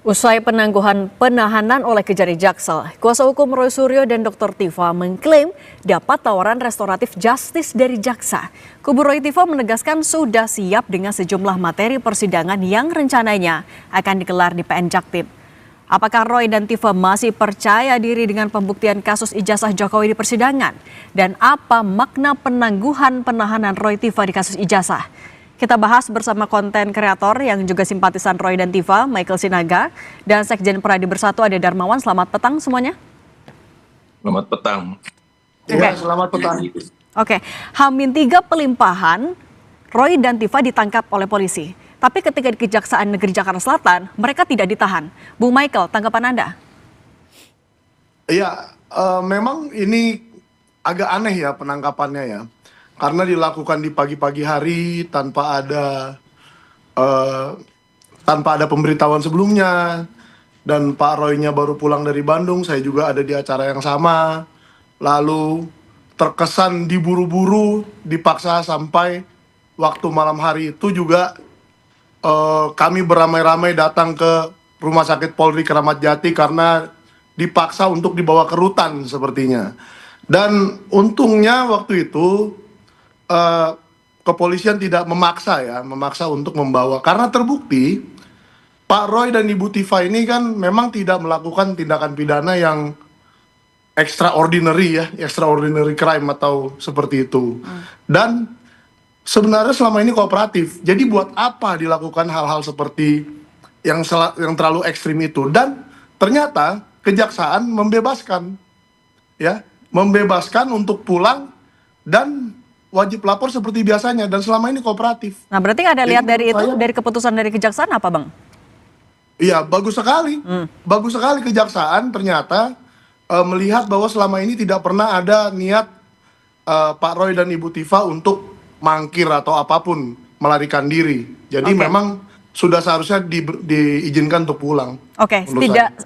Usai penangguhan penahanan oleh Kejari Jaksel, kuasa hukum Roy Suryo dan Dr. Tifa mengklaim dapat tawaran restoratif justice dari jaksa. Kubu Roy Tifa menegaskan sudah siap dengan sejumlah materi persidangan yang rencananya akan digelar di PN Jaktim. Apakah Roy dan Tifa masih percaya diri dengan pembuktian kasus ijazah Jokowi di persidangan? Dan apa makna penangguhan penahanan Roy Tifa di kasus ijazah? Kita bahas bersama konten kreator yang juga simpatisan Roy dan Tifa, Michael Sinaga, dan Sekjen Pradi Bersatu ada Darmawan. Selamat petang semuanya. Selamat petang. Ya, selamat petang. Oke, H-3 pelimpahan, Roy dan Tifa ditangkap oleh polisi. Tapi ketika di Kejaksaan Negeri Jakarta Selatan, mereka tidak ditahan. Bung Michael, tanggapan Anda? Iya, memang ini agak aneh ya penangkapannya ya. Karena dilakukan di pagi-pagi hari tanpa ada pemberitahuan sebelumnya, dan Pak Roy-nya baru pulang dari Bandung, saya juga ada di acara yang sama, lalu terkesan diburu-buru, dipaksa sampai waktu malam hari itu juga kami beramai-ramai datang ke Rumah Sakit Polri Kramat Jati karena dipaksa untuk dibawa ke rutan sepertinya. Dan untungnya waktu itu kepolisian tidak memaksa untuk membawa, karena terbukti Pak Roy dan Ibu Tifa ini kan memang tidak melakukan tindakan pidana yang extraordinary crime atau seperti itu. Dan sebenarnya selama ini kooperatif. Jadi buat apa dilakukan hal-hal seperti yang terlalu ekstrim itu? Dan ternyata kejaksaan membebaskan untuk pulang dan wajib lapor seperti biasanya, dan selama ini kooperatif. Nah, berarti ada lihat dari itu, saya, dari keputusan dari Kejaksaan apa, Bang? Iya, bagus sekali. Bagus sekali kejaksaan ternyata melihat bahwa selama ini tidak pernah ada niat Pak Roy dan Ibu Tifa untuk mangkir atau apapun, melarikan diri. Jadi memang sudah seharusnya diizinkan untuk pulang. Oke,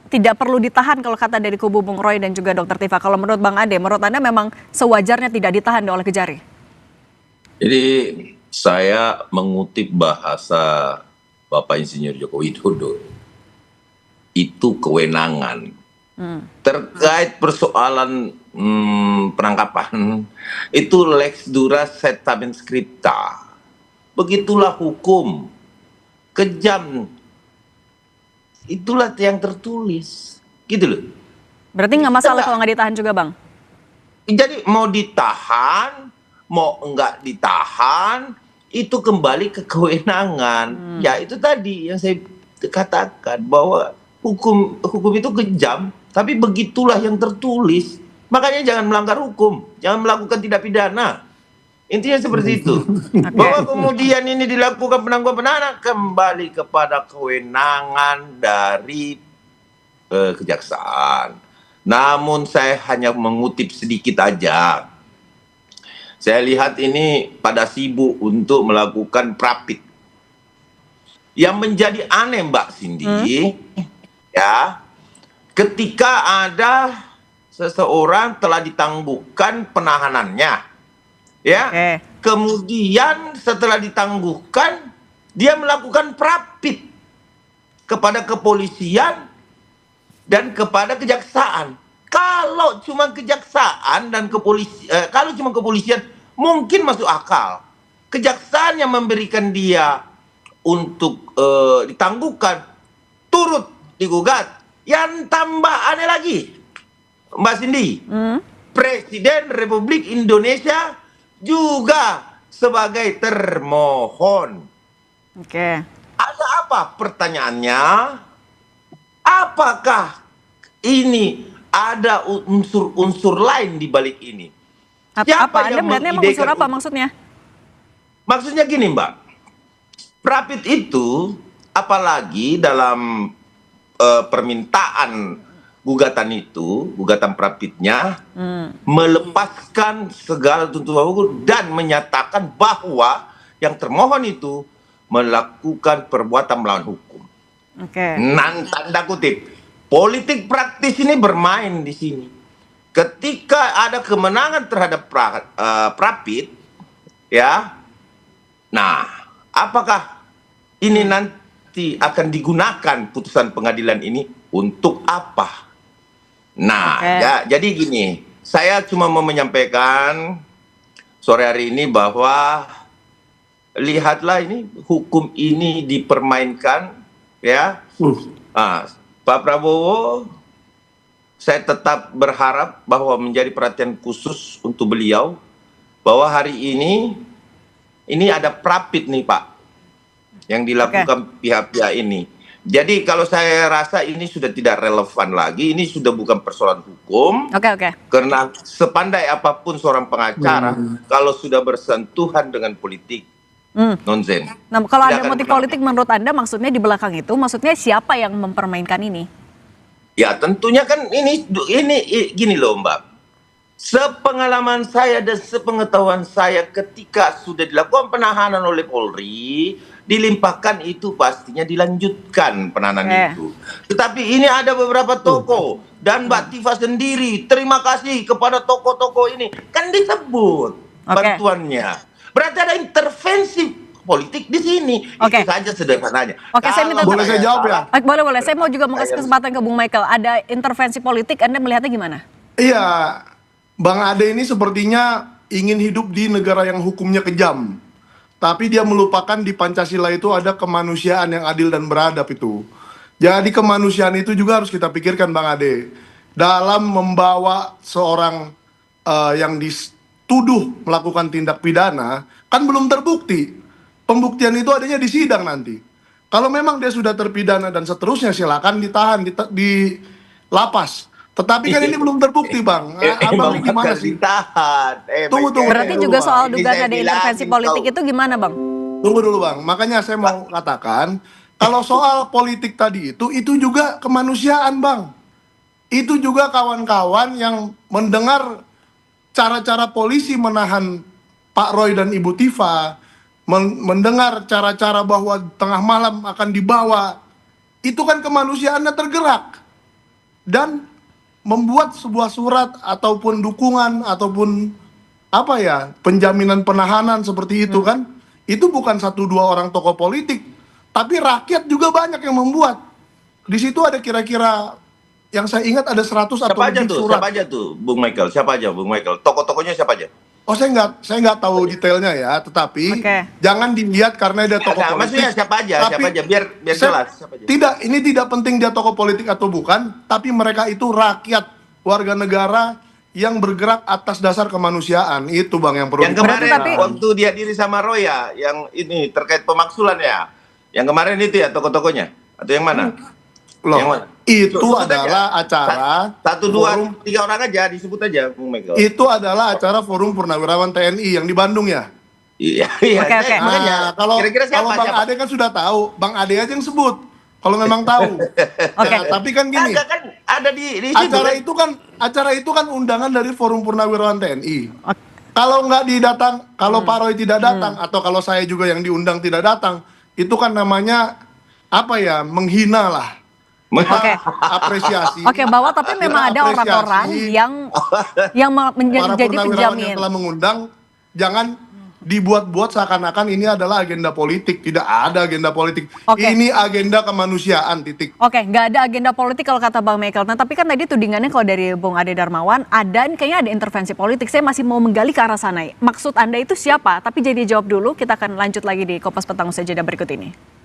tidak perlu ditahan kalau kata dari kubu Bung Roy dan juga Dr. Tifa. Kalau menurut Bang Ade, menurut Anda memang sewajarnya tidak ditahan oleh Kejari? Jadi saya mengutip bahasa Bapak Insinyur Joko Widodo, itu kewenangan. Terkait persoalan penangkapan, itu lex dura sed scripta. Begitulah hukum, kejam. Itulah yang tertulis, gitu loh. Berarti nggak masalah kalau nggak ditahan juga, Bang? Jadi mau ditahan, mau enggak ditahan, itu kembali ke kewenangan. Ya itu tadi yang saya katakan, bahwa hukum itu kejam, tapi begitulah yang tertulis. Makanya jangan melanggar hukum, jangan melakukan tindak pidana. Intinya seperti itu. Bahwa kemudian ini dilakukan penangguhan penahanan, kembali kepada kewenangan dari kejaksaan. Namun saya hanya mengutip sedikit aja. Saya lihat ini pada sibuk untuk melakukan prapit. Yang menjadi aneh, Mbak Cindy, ya, ketika ada seseorang telah ditangguhkan penahanannya, ya, kemudian setelah ditangguhkan, dia melakukan prapit kepada kepolisian dan kepada kejaksaan. Kalau cuma kejaksaan dan kalau cuma kepolisian mungkin masuk akal. Kejaksaan yang memberikan dia untuk ditangguhkan turut digugat. Yang tambah aneh lagi, Mbak Cindy, Presiden Republik Indonesia juga sebagai termohon. Ada apa pertanyaannya? Apakah ini ada unsur-unsur lain di balik ini? Apa Anda melihatnya emang unsur apa maksudnya? Maksudnya gini, Mbak. Prapit itu, apalagi dalam permintaan gugatan itu, gugatan prapitnya, melepaskan segala tuntutan hukum dan menyatakan bahwa yang termohon itu melakukan perbuatan melawan hukum. Tanda kutip. Politik praktis ini bermain di sini. Ketika ada kemenangan terhadap prapit, ya, nah, apakah ini nanti pasti akan digunakan putusan pengadilan ini untuk apa. Nah, jadi gini, saya cuma mau menyampaikan sore hari ini bahwa lihatlah ini hukum ini dipermainkan, ya. Pak Prabowo, saya tetap berharap bahwa menjadi perhatian khusus untuk beliau bahwa hari ini ada prapit nih Pak yang dilakukan pihak-pihak ini. Jadi kalau saya rasa ini sudah tidak relevan lagi, ini sudah bukan persoalan hukum. Karena sepandai apapun seorang pengacara, kalau sudah bersentuhan dengan politik, nonsen. Nah, kalau ada motif politik menurut Anda, maksudnya di belakang itu, maksudnya siapa yang mempermainkan ini? Ya tentunya kan ini gini loh Mbak. Sepengalaman saya dan sepengetahuan saya ketika sudah dilakukan penahanan oleh Polri, dilimpahkan itu pastinya dilanjutkan penahanan itu. Tetapi ini ada beberapa tokoh dan Mbak Tifa sendiri terima kasih kepada tokoh-tokoh ini kan disebut bantuannya. Berarti ada intervensi politik di sini. Itu saja sederhananya. Saya minta boleh saya jawab ya? Boleh. Saya mau juga mau kasih kesempatan ke Bung Michael. Ada intervensi politik, Anda melihatnya gimana? Iya, Bang Ade ini sepertinya ingin hidup di negara yang hukumnya kejam. Tapi dia melupakan di Pancasila itu ada kemanusiaan yang adil dan beradab itu. Jadi kemanusiaan itu juga harus kita pikirkan Bang Ade. Dalam membawa seorang yang dituduh melakukan tindak pidana, kan belum terbukti. Pembuktian itu adanya di sidang nanti. Kalau memang dia sudah terpidana dan seterusnya silakan ditahan di lapas. Tetapi kan ini belum terbukti Bang. Abang ini gimana sih? Tunggu. Berarti juga soal dugaan ada intervensi politik itu gimana Bang? Tunggu dulu Bang. Makanya saya mau katakan, kalau soal politik tadi itu juga kemanusiaan Bang. Itu juga kawan-kawan yang mendengar cara-cara polisi menahan Pak Roy dan Ibu Tifa, mendengar cara-cara bahwa tengah malam akan dibawa, itu kan kemanusiaannya tergerak. Dan membuat sebuah surat ataupun dukungan ataupun penjaminan penahanan seperti itu kan, itu bukan 1-2 orang tokoh politik, tapi rakyat juga banyak yang membuat. Di situ ada kira-kira yang saya ingat ada 100 atau lebih surat. Siapa aja tuh Bung Michael? Tokoh-tokohnya siapa aja? Oh, saya nggak tahu detailnya ya, tetapi jangan dilihat karena dia tokoh politik. Maksudnya siapa aja, biar jelas. Siapa aja. Tidak, ini tidak penting dia tokoh politik atau bukan, tapi mereka itu rakyat, warga negara yang bergerak atas dasar kemanusiaan. Itu Bang yang perlu. Yang kemarin waktu dia diri sama Roy ya, yang ini terkait pemaksulan ya. Yang kemarin itu ya tokoh-tokohnya atau yang mana? Loh, itu adalah acara 1, 2, 3 orang aja disebut aja Bung Michael. Itu adalah acara Forum Purnawirawan TNI yang di Bandung ya. Iya. Makanya kalau Bang Ade kan sudah tahu, Bang Ade aja yang sebut. Kalau memang tahu. Tapi kan gini. Kan ada di acara itu kan undangan dari Forum Purnawirawan TNI. Kalau nggak kalau Pak Roy tidak datang atau kalau saya juga yang diundang tidak datang, itu kan namanya menghina lah. Apresiasi. Bahwa tapi memang ada orang-orang yang menjadi penjamin. Yang telah mengundang, jangan dibuat-buat seakan-akan ini adalah agenda politik. Tidak ada agenda politik. Ini agenda kemanusiaan, titik. Nggak ada agenda politik kalau kata Bang Michael. Nah, tapi kan tadi tudingannya kalau dari Bung Ade Darmawan, kayaknya ada intervensi politik. Saya masih mau menggali ke arah sana. Maksud Anda itu siapa? Tapi jadi jawab dulu, kita akan lanjut lagi di Kompas Petang usai jeda berikut ini.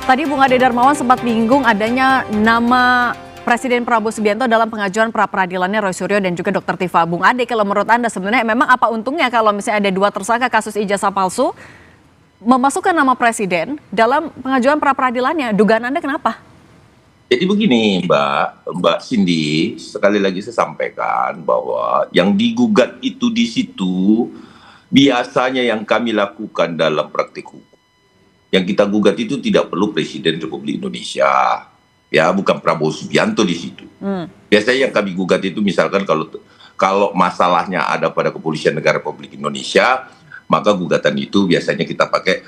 Tadi Bung Ade Darmawan sempat menyinggung adanya nama Presiden Prabowo Subianto dalam pengajuan pra-peradilannya Roy Suryo dan juga Dr. Tifa. Bung Ade, kalau menurut Anda sebenarnya memang apa untungnya kalau misalnya ada 2 tersangka kasus ijazah palsu memasukkan nama Presiden dalam pengajuan pra-peradilannya? Dugaan Anda kenapa? Jadi begini Mbak Cindy, sekali lagi saya sampaikan bahwa yang digugat itu di situ biasanya yang kami lakukan dalam praktik hukum. Yang kita gugat itu tidak perlu Presiden Republik Indonesia, ya bukan Prabowo Subianto di situ. Biasanya yang kami gugat itu misalkan kalau masalahnya ada pada Kepolisian Negara Republik Indonesia, maka gugatan itu biasanya kita pakai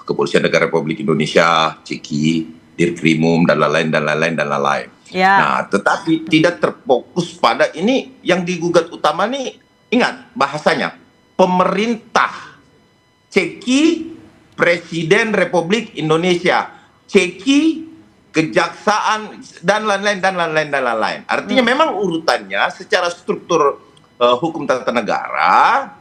Kepolisian Negara Republik Indonesia, CEKI, Dirkrimum dan lain-lain. Nah, tetapi tidak terfokus pada ini yang digugat utama nih. Ingat bahasanya, pemerintah ceki Presiden Republik Indonesia, ceki kejaksaan dan lain-lain. Artinya memang urutannya secara struktur hukum tata negara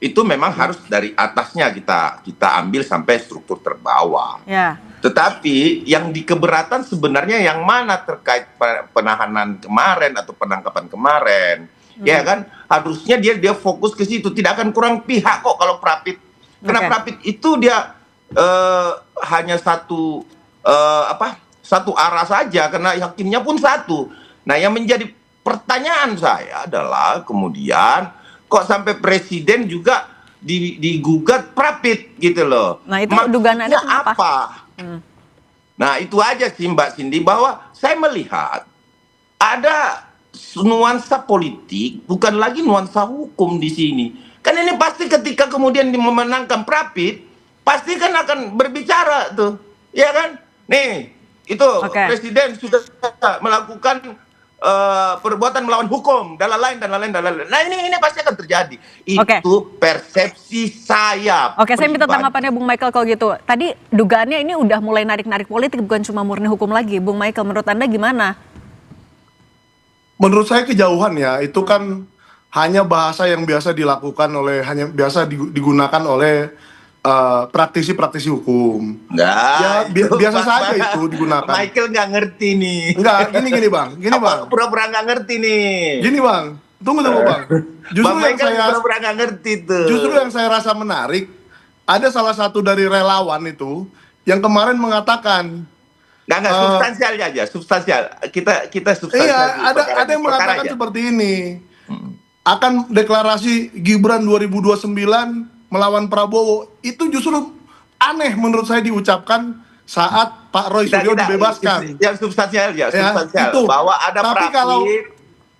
itu memang harus dari atasnya kita ambil sampai struktur terbawah. Ya. Tetapi yang dikeberatan sebenarnya yang mana terkait penahanan kemarin atau penangkapan kemarin, ya kan? Harusnya dia fokus ke situ, tidak akan kurang pihak kok kalau Prapit. Karena Prapit itu dia hanya satu arah saja, karena hakimnya pun satu. Nah, yang menjadi pertanyaan saya adalah kemudian kok sampai presiden juga digugat Prapit gitu loh. Nah, itu dugaan Anda kenapa? Apa? Nah, itu aja sih Mbak Cindy, bahwa saya melihat ada nuansa politik, bukan lagi nuansa hukum di sini. Kan ini pasti ketika kemudian memenangkan Prapit, pasti kan akan berbicara tuh, ya kan? Nih, itu presiden sudah melakukan perbuatan melawan hukum dan lain-lain. Nah, ini pasti akan terjadi. Itu persepsi saya. Saya minta tanggapannya Bung Michael kalau gitu. Tadi dugaannya ini udah mulai narik-narik politik, bukan cuma murni hukum lagi. Bung Michael, menurut Anda gimana? Menurut saya kejauhan ya, itu kan hanya bahasa yang biasa dilakukan digunakan oleh praktisi-praktisi hukum. Nah, ya biasa saja itu digunakan. Michael nggak ngerti nih. Enggak, gini bang. Pura-pura nggak ngerti nih. Gini bang, tunggu bang. Justru bang Michael pura-pura nggak ngerti tuh. Justru yang saya rasa menarik, ada salah satu dari relawan itu yang kemarin mengatakan. Nggak, substansial aja, substansial. Kita substansial. Iya, ada yang mengatakan seperti ini. Akan deklarasi Gibran 2029 melawan Prabowo, itu justru aneh menurut saya diucapkan saat Pak Roy Suryo dibebaskan. Yang substansial ya, substansial. Itu. Bahwa ada Tapi kalau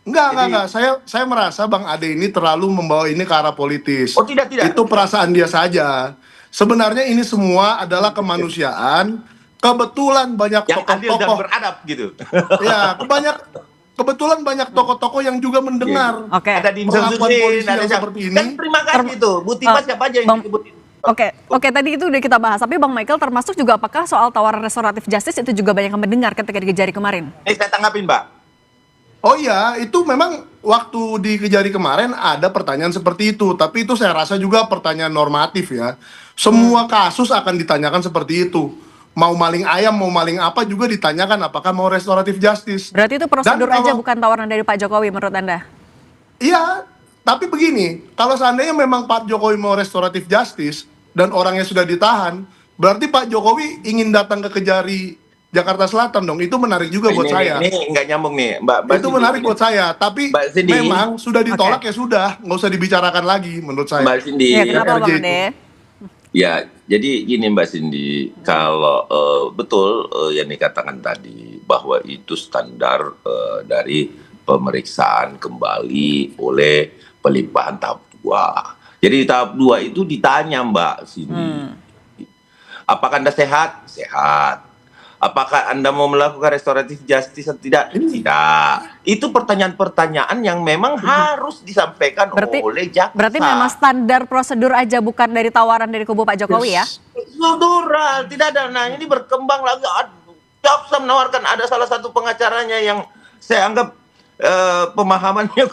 enggak, saya merasa Bang Ade ini terlalu membawa ini ke arah politis. Oh, tidak. Itu perasaan dia saja. Sebenarnya ini semua adalah kemanusiaan. Kebetulan banyak yang adil dan tokoh-tokoh beradab gitu. Ya, kebetulan banyak tokoh-tokoh yang juga mendengar. Ada di perlakuan polisi yang seperti ini. Dan terima kasih tuh, Bu Tipa siapa aja yang disebutin. Oke, tadi itu udah kita bahas. Tapi Bang Michael termasuk juga apakah soal tawaran restoratif justice itu juga banyak yang mendengar ketika di Kejari kemarin? Saya tanggapin, Mbak. Oh iya, itu memang waktu di Kejari kemarin ada pertanyaan seperti itu. Tapi itu saya rasa juga pertanyaan normatif ya. Semua kasus akan ditanyakan seperti itu. Mau maling ayam, mau maling apa juga ditanyakan apakah mau restoratif justice. Berarti itu prosedur aja, bukan tawaran dari Pak Jokowi menurut Anda? Iya, tapi begini, kalau seandainya memang Pak Jokowi mau restoratif justice dan orangnya sudah ditahan, berarti Pak Jokowi ingin datang ke Kejari Jakarta Selatan dong. Itu menarik juga buat saya. Ini nggak nyambung nih, Mbak. Itu menarik buat saya, tapi memang sudah ditolak ya sudah, nggak usah dibicarakan lagi menurut saya. Mbak Cindy. Ya, kenapa Bang Ade? Ya, jadi gini Mbak Cindy, kalau betul yang dikatakan tadi bahwa itu standar dari pemeriksaan kembali oleh pelimpahan tahap 2. Jadi tahap 2 itu ditanya Mbak Cindy, apakah Anda sehat? Sehat. Apakah Anda mau melakukan restoratif justice atau tidak? Tidak. Itu pertanyaan-pertanyaan yang memang harus disampaikan oleh jaksa. Berarti memang standar prosedur aja, bukan dari tawaran dari kubu Pak Jokowi ya? Prosedural, tidak ada. Nah, ini berkembang lagi. Jaksa menawarkan, ada salah satu pengacaranya yang saya anggap pemahamannya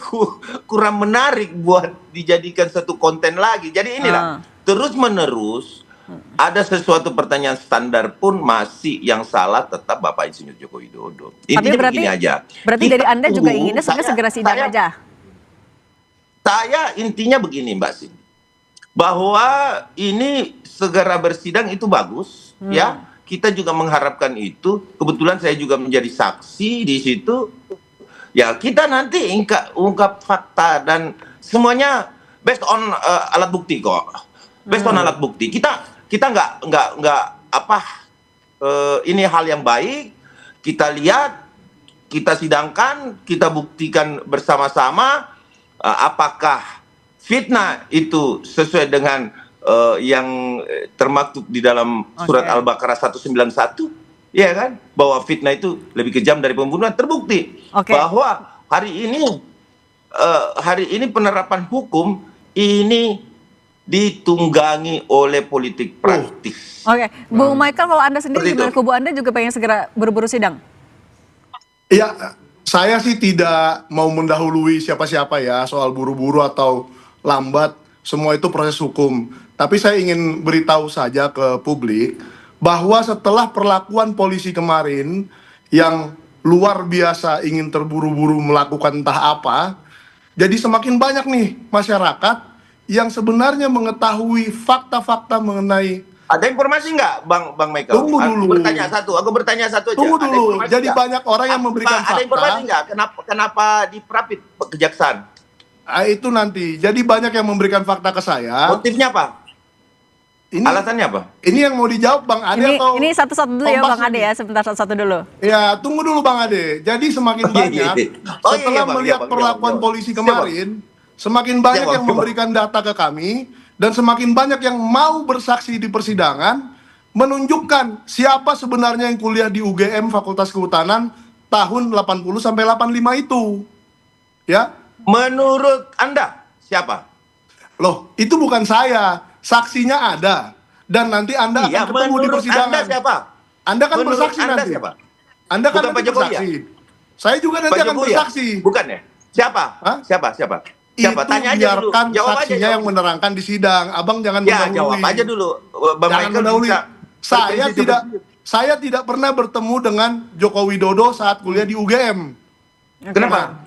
kurang menarik buat dijadikan satu konten lagi. Jadi inilah, terus-menerus ada sesuatu pertanyaan standar pun masih yang salah tetap Bapak Insinyur Joko Widodo. Intinya begini aja. Berarti dari Anda juga inginnya segera sidang aja? Saya intinya begini Mbak Sin, bahwa ini segera bersidang itu bagus, ya. Kita juga mengharapkan itu. Kebetulan saya juga menjadi saksi di situ. Ya kita nanti ungkap fakta dan semuanya based on alat bukti kok. Based on alat bukti. Kita nggak ini hal yang baik, kita lihat, kita sidangkan, kita buktikan bersama-sama apakah fitnah itu sesuai dengan yang termaktub di dalam surat Al-Baqarah 191, ya kan, bahwa fitnah itu lebih kejam dari pembunuhan. Terbukti bahwa hari ini penerapan hukum ini ditunggangi oleh politik praktis. Oke, Bung Michael, kalau Anda sendiri Seperti gimana? itu. Kubu Anda juga pengen segera buru-buru sidang? Iya, saya sih tidak mau mendahului siapa-siapa ya soal buru-buru atau lambat. Semua itu proses hukum. Tapi saya ingin beritahu saja ke publik bahwa setelah perlakuan polisi kemarin yang luar biasa ingin terburu-buru melakukan entah apa, jadi semakin banyak nih masyarakat yang sebenarnya mengetahui fakta-fakta mengenai. Ada informasi nggak, Bang Michael? Tunggu dulu. Aku bertanya satu aja. Tunggu Ada dulu. informasi Jadi nggak? banyak orang yang memberikan Ada informasi fakta. nggak? Kenapa diprapit kejaksaan? Itu nanti. Jadi banyak yang memberikan fakta ke saya. Motifnya apa? Ini Alasannya apa? ini yang mau dijawab Bang Ade atau Ini satu-satu dulu ya Kompas Bang Ade ini? ya, sebentar satu-satu dulu. Ya, tunggu dulu Bang Ade. Jadi semakin Oh, iya, banyak iya. Oh, iya, setelah Bang, melihat iya, Bang, perlakuan iya, Bang. polisi Iya, Bang. kemarin, semakin banyak Iya, Bang, yang iya, Bang. memberikan data ke kami dan semakin banyak yang mau bersaksi di persidangan menunjukkan siapa sebenarnya yang kuliah di UGM Fakultas Kehutanan tahun 80 sampai 85 itu. Ya. Menurut Anda siapa? Loh, itu bukan saya. Saksinya ada. Dan nanti Anda Iya, akan ketemu di menurut persidangan. Anda siapa? Anda kan Menurut bersaksi Anda nanti. siapa? Anda kan Bukan nanti Pak Jokowi bersaksi. Saya juga nanti Pak akan Jokowi ya? bersaksi. Bukan ya? Siapa? Hah? Siapa? Itu Tanya aja dulu. biarkan Jawab aja. saksinya yang menerangkan di sidang. Abang jangan Ya, mendahului. jawab aja dulu. Bang Jangan Michael mendahului. bisa Saya berprinsip tidak seperti itu. saya tidak pernah bertemu dengan Joko Widodo saat kuliah di UGM. Kenapa?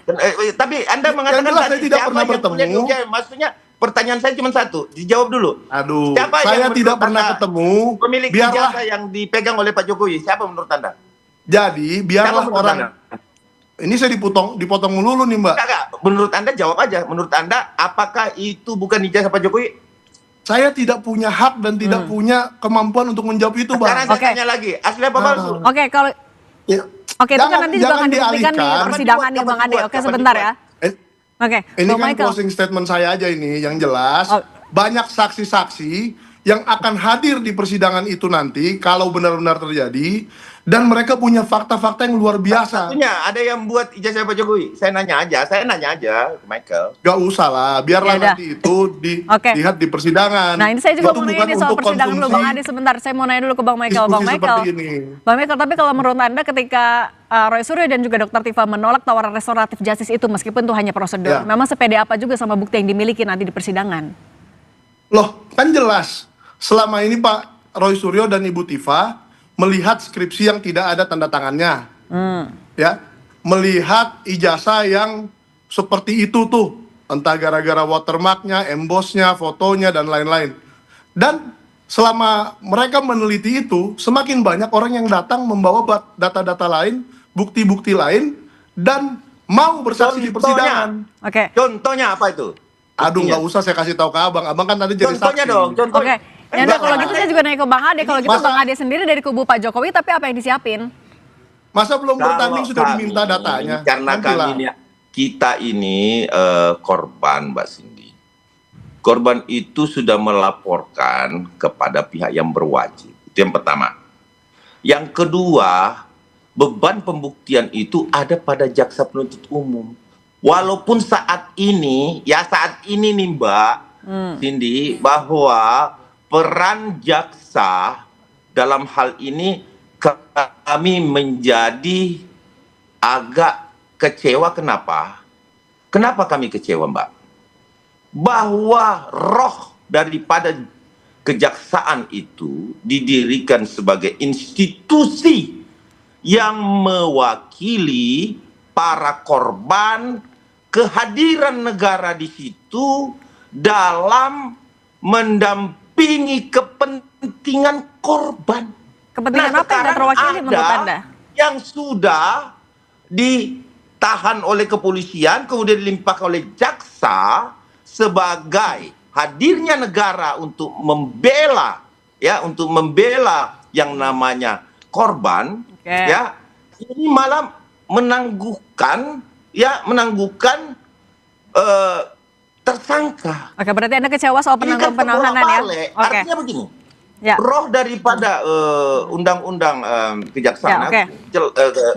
Tapi Anda mengatakan jelas saya tadi tidak siapa pernah yang bertemu. kuliah di UGM? Maksudnya pertanyaan saya cuma satu. Dijawab dulu. Aduh, Siapa saya yang tidak menurut pernah Anda ketemu. Pemilik Biarlah. ijazah yang dipegang oleh Pak Jokowi. Siapa menurut Anda? Jadi Siapa biarlah menurut orang. Anda? Ini saya dipotong melulu nih Mbak. Enggak. Menurut Anda jawab aja. Menurut Anda apakah itu bukan ijazah Pak Jokowi? Saya tidak punya hak dan tidak punya kemampuan untuk menjawab itu, Sekarang Bang. saya tanya lagi. Asli apa palsu? Oke, kalau Ya, Oke, itu kan nanti juga akan dibuktikan di dialihkan. persidangan nih Bang Ade. Oke, Kapan sebentar dibuat? ya. Oke, Ini Bang kan Michael. closing statement saya aja ini yang jelas. Oh. Banyak saksi-saksi yang akan hadir di persidangan itu nanti kalau benar-benar terjadi dan mereka punya fakta-fakta yang luar biasa. Satunya ada yang buat ijazah Pak Jokowi. Saya nanya aja, Michael. Gak usah lah, biarlah Ya udah. nanti itu Oke. dilihat di persidangan. Nah, ini saya juga Itu mau nanya bukan nih soal untuk persidangan dulu Bang konsumsi Ade sebentar. Saya mau nanya dulu ke Bang Michael. Bang diskusi Michael. seperti ini. Bang Michael, tapi kalau menurut Anda ketika Roy Suryo dan juga Dr. Tifa menolak tawaran restoratif justice itu meskipun itu hanya prosedur, Ya. memang sepede apa juga sama bukti yang dimiliki nanti di persidangan? Loh, kan jelas. Selama ini Pak Roy Suryo dan Ibu Tifa melihat skripsi yang tidak ada tanda tangannya. Ya, melihat ijazah yang seperti itu tuh. Entah gara-gara watermarknya, embossnya, fotonya, dan lain-lain. Dan selama mereka meneliti itu, semakin banyak orang yang datang membawa data-data lain, bukti-bukti lain, dan mau bersaksi di persidangan. Oke. Contohnya apa itu? Aduh, Buktinya. nggak usah saya kasih tahu ke abang. Abang kan tadi jadi Contohnya saksi. dong, contoh. Oke. Ya udah, kalau gitu saya juga nanya ke Bang Ade. Kalau gitu Masa- Bang Ade sendiri dari kubu Pak Jokowi, tapi apa yang disiapin? Masa belum bertanding Kalau sudah kami, diminta datanya? Karena Nantilah. kami kita ini korban, Mbak Cindy. Korban itu sudah melaporkan kepada pihak yang berwajib. Itu yang pertama. Yang kedua, beban pembuktian itu ada pada jaksa penuntut umum. Walaupun saat ini nih Mbak Cindy, bahwa peran jaksa dalam hal ini kami menjadi agak kecewa. Kenapa? Kenapa kami kecewa, Mbak? Bahwa roh daripada kejaksaan itu didirikan sebagai institusi yang mewakili para korban, kehadiran negara di situ dalam mendampingi kepentingan korban. Kepentingan apa yang sekarang tidak terwakili menurut ada Anda? yang sudah ditahan oleh kepolisian, kemudian dilimpahkan oleh jaksa sebagai hadirnya negara untuk membela yang namanya korban. Oke. Ya, ini malah menangguhkan tersangka. Oke, berarti Anda kecewa soal Ini kan penahanan ya? terbolak-balik. Oke. Artinya begini, Ya. roh daripada undang-undang kejaksaan, Ya, oke.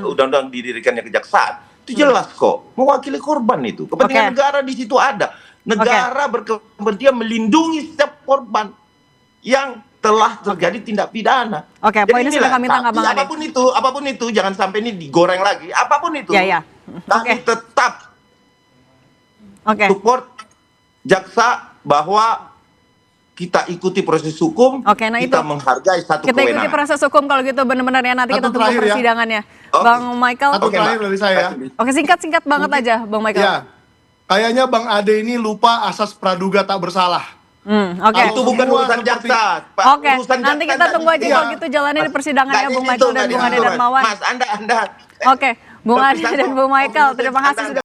undang-undang didirikannya kejaksaan, itu jelas kok mewakili korban itu. Kepentingan Oke. negara di situ ada. Negara berkepentingan melindungi setiap korban yang telah terjadi tindak pidana. Oke, Jadi poin ini sudah inilah, kami tangkap, tapi Bang Ade. apapun itu, jangan sampai ini digoreng lagi. Apapun itu, Ya. kami Oke. tetap Oke. support jaksa bahwa kita ikuti proses hukum, Oke, nah kita itu. menghargai satu Kita ikuti kewenangan. proses hukum kalau gitu benar-benar ya, nanti kita Satu tunggu terakhir ya. persidangannya. Oke. Bang Michael. Satu Oke, terakhir Mbak. dari saya. Oke, singkat banget aja, Bang Michael. Ya, kayaknya Bang Ade ini lupa asas praduga tak bersalah. Oke. Itu bukan Semua urusan seperti- jaksa. Pak. Oke, Urusan nanti jaksa kita nggak tunggu aja di- kalau Iya. gitu jalannya di persidangan ya, Nggak Bung di Michael situ, dan nggak Bung di Ade situ, Darmawan. Mas, Anda. Oke, Bung Ade dan Bung Michael, terima kasih sudah